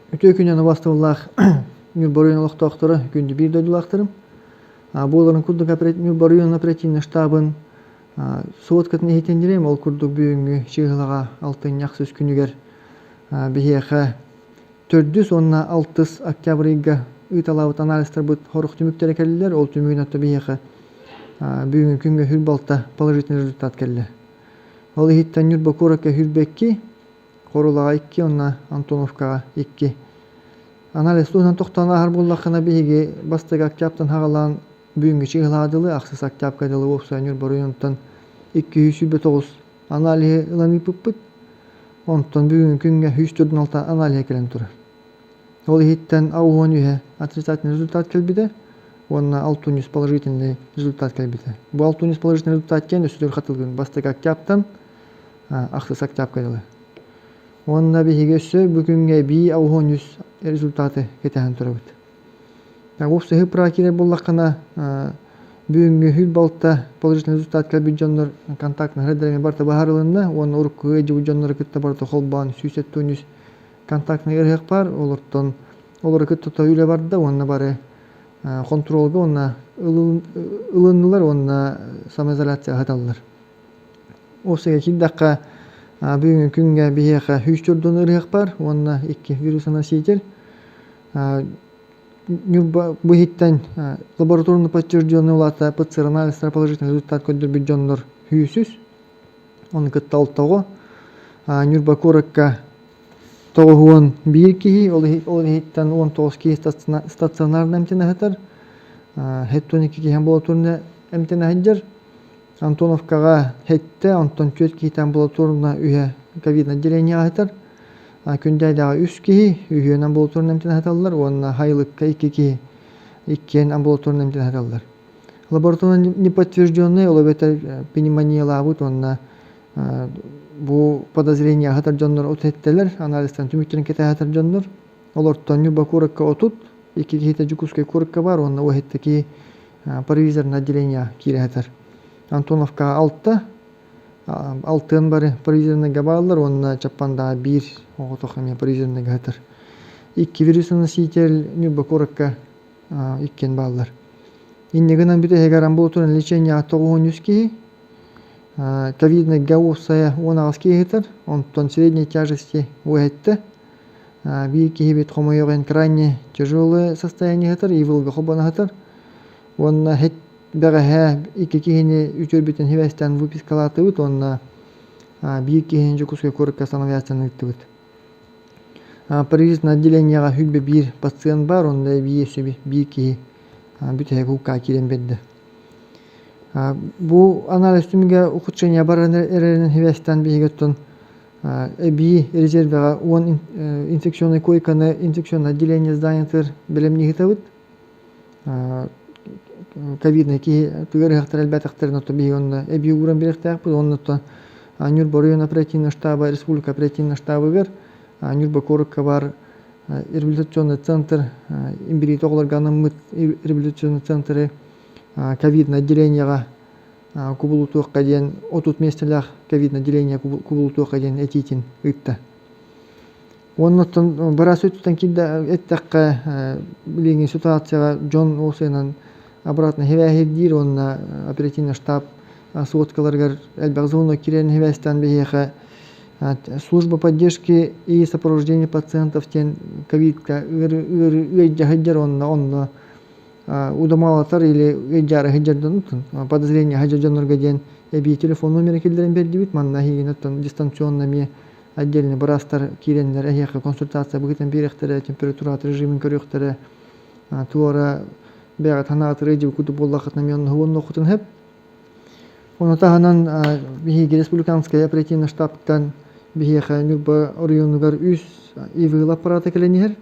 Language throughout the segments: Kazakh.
Өтө күнен бастылах Нюрборыйын олықтақтыры күнді бір дойдылақтырым. Боларын күрдік Нюрборыйын оперативный штабын суоткатын ехетендерем, ол күрдік бүйінгі шығылаға алтын яқсыз күнігер бігеға 406 октябрыйға ұйталауыт анализтар бұд хорық түміктері кәлілер, ол түмігін атты бігеға бүйінгі күнгі хүлбалта положительный результат кәлі. Ол ехеттен Нюрбокоракка хүлбекки, Корулаға 2, онна Антоновкаға 2. Анализ туһунан тоқтан ахар боллаққына бейге бастығы октябрдан хағалан бүйінгі шығыладылы, ақсыз октябрдылы опса Нюрборыйынтан 209 анализі ыланы бұппыт, онтан бүйінгі күнге 146 анализі келен тұрар. Ол ехеттен ауын үйе отрицательный результат келбіді, онна 600 положительный результат келбіді. Бұл 600 положительный результат кен өсідер қатылғын бастығы октябрдан ақсыз октябрдылы. Онна бейге өсі бүгінге бей ауын үз результаты кетен тұрабыд. Опсы хыпыра кере боллаққына бүгінгі хүл балта положительный результат келбід жонлар контактны хредареме барта бағарылында, оны ұрыққы өйді жонлары күтті барта қолбан сүйсет түніз контактны ерхек бар, олары күтті үйле барды, онна бары контролға, онна ылынылар, онна самоизоляция хаталылар. Опсыға килдаққа бүгінгі күнге бейеға 3-4 ұрық бар, онна 2 вирусына сейтел. Бұхиттен лабораторны подтвержденный олата ПЦР анализтар положительный результат көндірбі жонлар хүйсіз. Оны күтті алттауға. Нюрбокоракка 9-1 кейі, ол ехеттен 19 кейі стационарны әмтені әтір. Хет-12 кейі амбулаторны әмтені әтір. Антоновкаға хетті, онтан 4 кейі амбулаторны үйе ковид отделение әтір. Күндәйдәға 3 кейі үйен амбулаторны әмтені әтілдер, онына хайлыққа 2 кейі 2 амбулаторны әмтені әтілдер. Лабораторны неподтвержденный, ол бетер пневмония бұд, онына бұл подозрение әтір жонлар отеттелер, анализтен түміктерін кете әтір жонлар. Оларттан Нюрбокоракка отут, 2 кейті жүкускай коракка бар, онына оғетті кейі провизорны отделение кейі әтір. Антоновка 6 бары провизорныға бағылар, онына чаппанда 1 оғытоқымен провизорныға әтір. 2 вирусыны сейтел Нюрбокоракка 2 бағылар. Иннегінен бүті егер амбулаторын лечения 9-100 кейі, ковидныға опсая 10 кейі әтір, онтан средней тяжести оғетті. 1 кейі бет қомайоғын крайне тяжелый состояние әтір, ивылға қобаны әтір. Онына бәғі 2 кейіні үтер бетін хевестен выпискалаты өт, онына 1 кейіні жүкіске көрікке становястен өтті өт. Провизорный отделенияға хүлбе 1 пациент бар, онда 1 кейі бүті құлқа керен бәдді. Бұл анализ түміге ухудшение бар әрерінің хевестен бейгеттен бей резервіға 10 инфекционный койканы инфекционный отделение зданияттыр білімне ғытавыд. Ковидный ки түгәрәхтер әлбәттәхтерне то бигонда эби уран беректәк бу онны то Нюрборыйын оперативный штабы республика оперативный штабы бер Нюрбокоракка бар реабилитационный центр имбери тогларганын реабилитационный центры ковидный отделениега кубулутуакка ден отут местелях ковидный отделение кубулутуакка ден этитин ытта. Оннотон барас өттен килдә эттәккә билеген ситуацияга Джон Осенан обратно хевәһиддир, онна оперативный штаб суоткаларгар әлбәгзуны кирен хевәстән бейеха служба поддержки и сопровождения пациентов тен ковидка ыйджахыджар онна удамалатар или ыйджары хыджардан подозрение хыджарданырга ден эби телефон номері келдерен берди бит манна хигенаттан дистанционными отдельный барастар киренлер эхеха консультация бugiten берехтере температура режимин көрөктөрө туора бәға танағат рейджі күті боллақытна мен ғуынны құтын хеп. Оны тағынан бейге республиканская оперативный штабтан бейге Нюрборыйынығар үз ивыл аппараты кәленігер.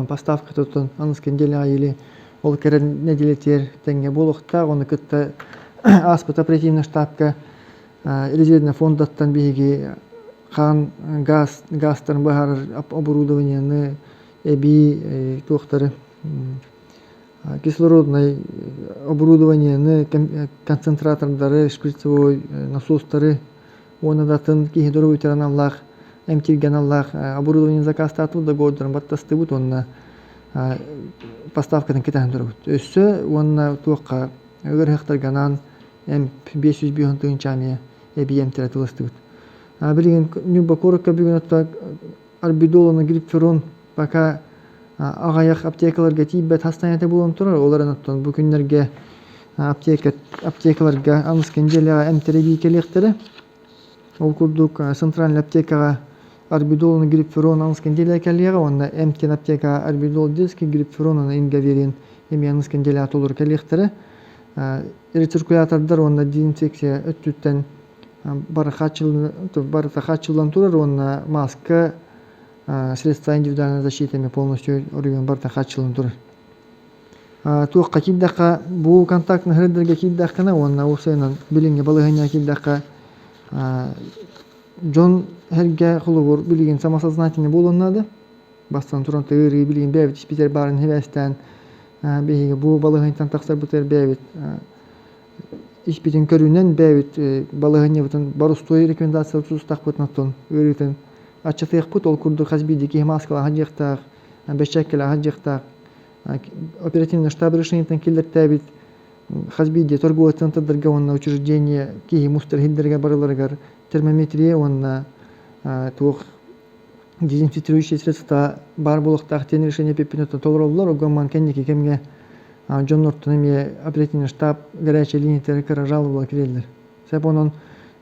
Поставка тұтын аныскен делі айылы ол кәрін неделетер тәңге болуқта. Оны күтті аспыт оперативный штабка резервный фондаттан бейге қан гастарын бағар оборудованияны әбей туқтары кислородное оборудование, концентратордары, шприцевой насостары, оны датын кейі дұры өтер анамлақ эмтирген Аллах оборудование заказ тату да гордорун баттастыбыт онна поставкадан кетен турбут. Өссө онна туакка ырыхтарганан эм 500 бионтын чами эбиемтер тылыстыбыт. Билген нюба коракка бүгүн отта арбидолона грипферон пока агаяк аптекаларга тийбет хастанияте болон турар. Оларын оттон бу күннерге аптекаларга аныскен желега эмтери бийкелектери. Ол курдук центральный аптекага арбидолона грипферон аныскен желега келега, онна эмткен аптекага арбидол диски грипферон ингаверин эми аныскен желега толур келектери. Рециркулятордар онна дезинфекция өттүттен бары хачылдан турар, онна маска средства индивидуальной защиты полностью орген барта хачылдан турар. Туакка киддака бу контактный хредерге киддакана онна усайнан билинге балыгыня киддака жон херге хулугур билген самосознательный болоннады. Бастан туран тыгыры билген бэвит испитер барын хевестен беге бу балыгынтан таксар бутер бэвит испитин көрүнен бэвит балыгыня бутан барустой рекомендация тустак бутнаттон өрүтен ачатык бут ол курду хазбидики маскала хаджыктак бешчекела хаджыктак оперативный штаб решениетен килдертебит хазбиди торговый центрдарга онна учреждение ки мустер хиддерге барыларгар термометрия онна туох дезинфицирующие средства бар булактак тен решение пепинотон толороллар огоман кенники кемге жоннортон эми оперативный штаб горячая линия терекара жалобалар кирелдер. Сеп онон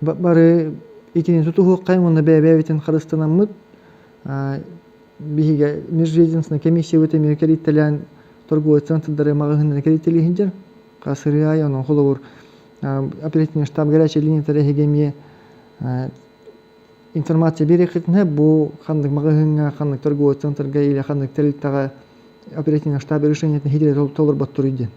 бары итинин тутуху каймонна бэбэвитин харыстанаммыт биһиге межведомственная комиссия өтөмө кериттелен торговый центрдары магазиндар кериттелихинжер касыры айонун холовур оперативный штаб горячая линия терехегемие информация берекетне бу кандык магазинга кандык торговый центрга или кандык телиттага оперативный штаб решениетин хидре толур баттур иден.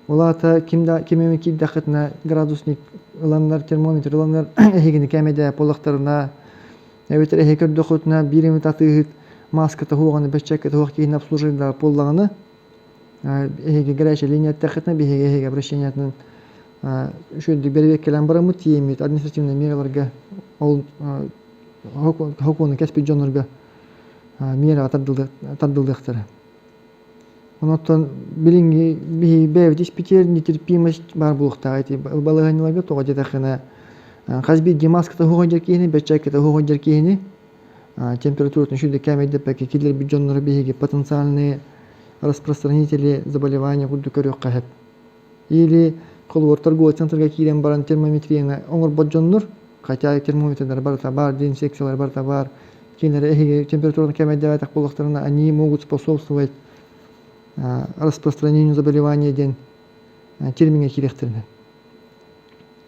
Олата кимеме киддакытна градусник ыландар термометр ыландар эхигини кемеде полактарына эветер эхекер дохотна бирими татыгыт маската хуганы беччекет хуак кийин обслуживда поллаганы эхиге горячая линия тахытна биһиге эхиге обращениятын шөйдү бербек келен барамыт тиемит административный мераларга ол хокуны кеспи жонорга мера тардылдыктары. Онотон билинги биһи бэвит испитер нетерпимость бар булукта айти балыганыларга тога жетахына хазби димаската хуган жеркини беччекета хуган жеркини температуратын шүдө кемейдеп беки килер би жоннору биһиге потенциальные распространители заболевания курду көрөк кахеп или колуор торговый центрга кирен баран термометрияны оңор боджоннор хотя термометрдар бар дезинфекциялар бар кинер эхиге температураны кемейдеп так булактарына они могут способствовать распространению заболевания ден терминге киректеринен.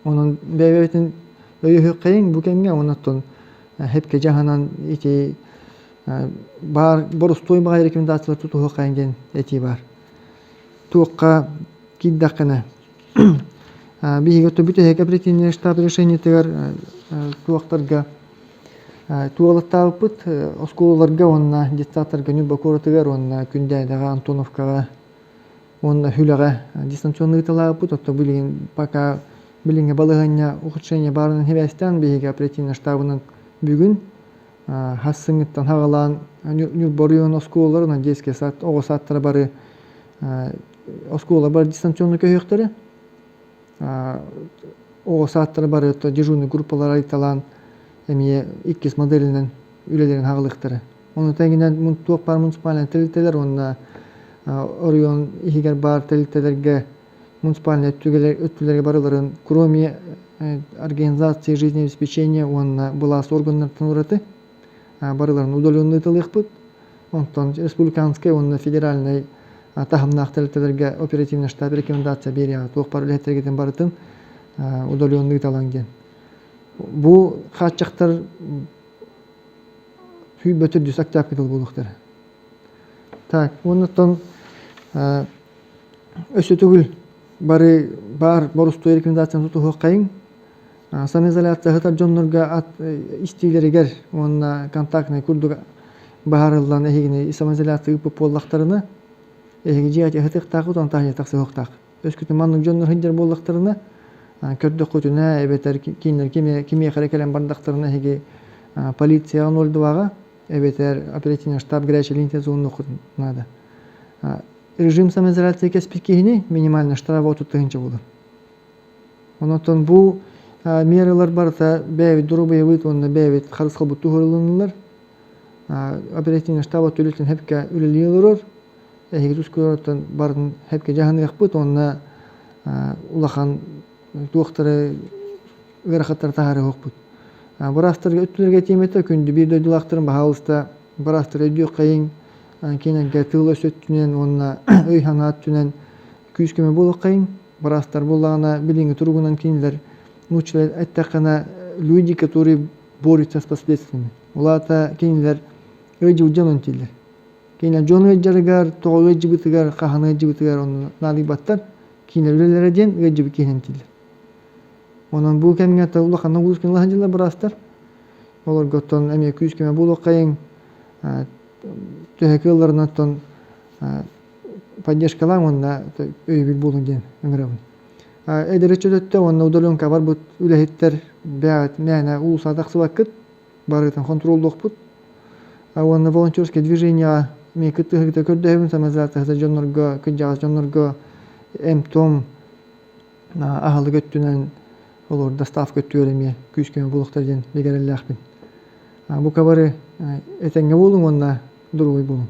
Онун бэбетин өйөһү кайын бу кемге онаттон хепке жаханан ити бар борустой бага рекомендациялар тутуу кайын эти бар. Туакка киддакына биһиге бүтө хек оперативный штаб решение тегер туактарга туалаттабыт осколаларга онна диктаторга нюбакора тегер онна күндәдәге Антоновкага онна хүләгә дистанционный талабыт отто билген пока билинге балыгanya ухудшение барын хевестен биһиге оперативный штабынын бүгүн хассыңыттан хагалан нюборион осколаларына детский сад ого саттары бары оскола бар дистанционный көйөктөрү ого саттары бары отто дежурный группалар айталан эми 2 моделинен үлелерин хагалыктары. Оны тегинен туак бар муниципальный телителер онна Орион ихигер бар телителерге муниципальный өттүлерге барыларын кроме организации жизнеобеспечения онна булас органнардан ураты барыларын удаленный тылыкпыт. Онтон республиканский онна федеральный тахымнак телителерге оперативный штаб рекомендация берия туак бар үлетергеден барытын удаленный таланген. Бу хатчактар хүбөтөр дүс активдыл болуктар. Так, онтон өсө түгүл бар борустой рекомендацияны тутуу кайын самоизоляция хатар жоннорга истилеригер онна контактный курдуга баарылдан эхигини самоизоляция үпүп боллактарына эхиги жиати хатыктагы тон тахия таксы хоктак. Өскүтүн манның жоннор хинжер боллактарына көрдө көтүнө эбетер кинер кимия харекелен бардактарына эхиги полиция олдубага эбетер оперативный штаб горячей линии зоны надо. Режим самоизоляции кеспиккихини минимально штраф от тыгынча болот. Онотон бу мералар барта бәвит дурубайбыт онна бәвит харыскал буту хорылынылар. Оперативный штаб от үлетен хепке үлелийлорор. Эхигдус көрөтөн барын хепке жаһаннык бут онна улахан доктора верхаттар тахары хокбут. Барастырга өттүлөргө тиймете күндү бир дөдүлактырын баалыста барастыр өдү кайын кененге тыл өсөттүнен онна өй ханаттүнен күскеме болуп кайын барастар буллагана билинги тургунан кинилер мучилер аттакана люди, которые борются с последствиями. Улата кинилер өйжү жанын тилер. Кинилер жону жарыгар, тоой жибитигар, каханы жибитигар онна налибаттар кинилер өлелерден өйжү кенен тилер. Онан бу кемгәтә улаханны гүскән лаһҗылар барастар. Олар готтон әмә күскәмә булу кайын төһәкелләрнән тон поддержкалар монда өй бил булын дигән аңгырабын. Эдеречөттә онна удаленка бар бу үләһиттер бәят мәна ул садаксы вакыт барытын контролдык бут. Онна волонтерское движение ми кытыгыта көрдөһүн самазата жоннорго кыжагас жоннорго эмтом ахалы көттүнән олар доставка өттүөлеме күскеме булуктардан бегереллахпин. Бу кабары этеңге болуң онна дурубай болуң.